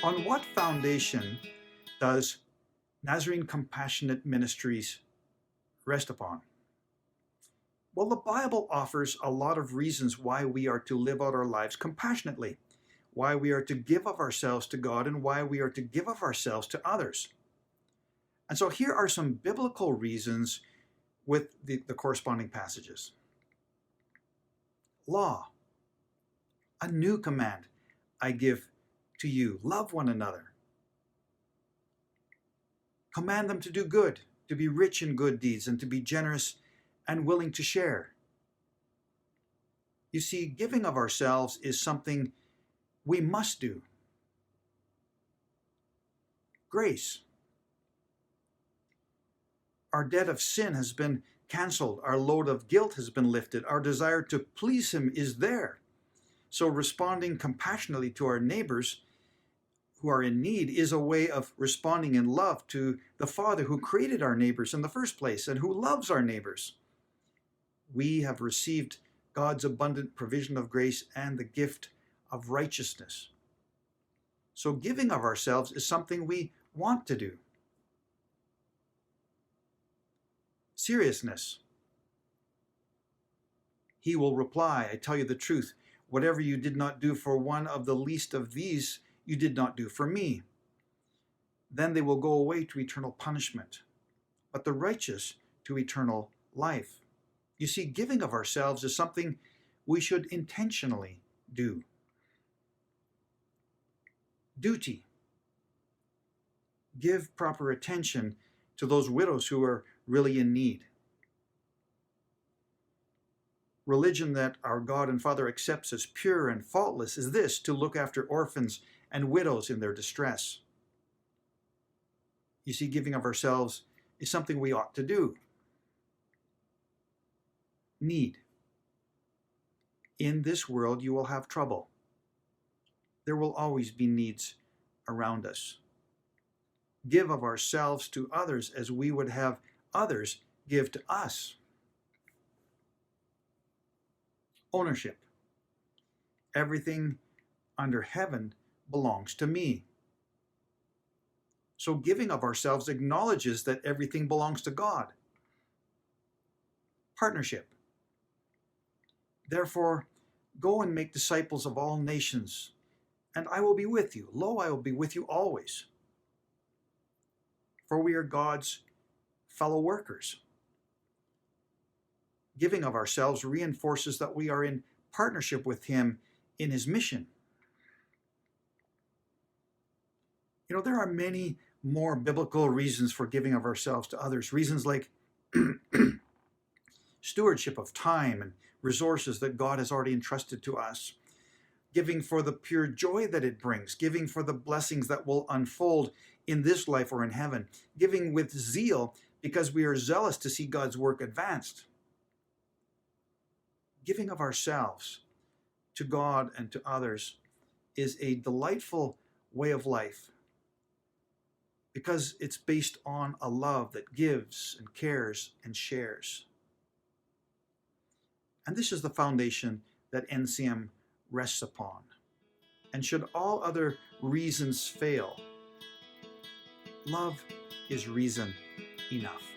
On what foundation does Nazarene Compassionate Ministries rest upon? Well, the Bible offers a lot of reasons why we are to live out our lives compassionately, why we are to give of ourselves to God, and why we are to give of ourselves to others. And so here are some biblical reasons with the corresponding passages. Law. A new command I give to you. Love one another. Command them to do good, to be rich in good deeds, and to be generous and willing to share. You see, giving of ourselves is something we must do. Grace. Our debt of sin has been canceled. Our load of guilt has been lifted. Our desire to please Him is there. So responding compassionately to our neighbors who are in need is a way of responding in love to the Father who created our neighbors in the first place and who loves our neighbors. We have received God's abundant provision of grace and the gift of righteousness. So giving of ourselves is something we want to do. Seriousness. He will reply, I tell you the truth, whatever you did not do for one of the least of these, you did not do for me. Then they will go away to eternal punishment, but the righteous to eternal life. You see, giving of ourselves is something we should intentionally do. Duty. Give proper attention to those widows who are really in need. Religion that our God and Father accepts as pure and faultless is this, to look after orphans and widows in their distress. You see, giving of ourselves is something we ought to do. Need. In this world, you will have trouble. There will always be needs around us. Give of ourselves to others as we would have others give to us. Ownership. Everything under heaven belongs to me. So giving of ourselves acknowledges that everything belongs to God. Partnership. Therefore, go and make disciples of all nations, and I will be with you. Lo, I will be with you always. For we are God's fellow workers. Giving of ourselves reinforces that we are in partnership with Him in His mission. You know, there are many more biblical reasons for giving of ourselves to others. Reasons like stewardship of time and resources that God has already entrusted to us. Giving for the pure joy that it brings. Giving for the blessings that will unfold in this life or in heaven. Giving with zeal because we are zealous to see God's work advanced. Giving of ourselves to God and to others is a delightful way of life because it's based on a love that gives and cares and shares. And this is the foundation that NCM rests upon. And should all other reasons fail, love is reason enough.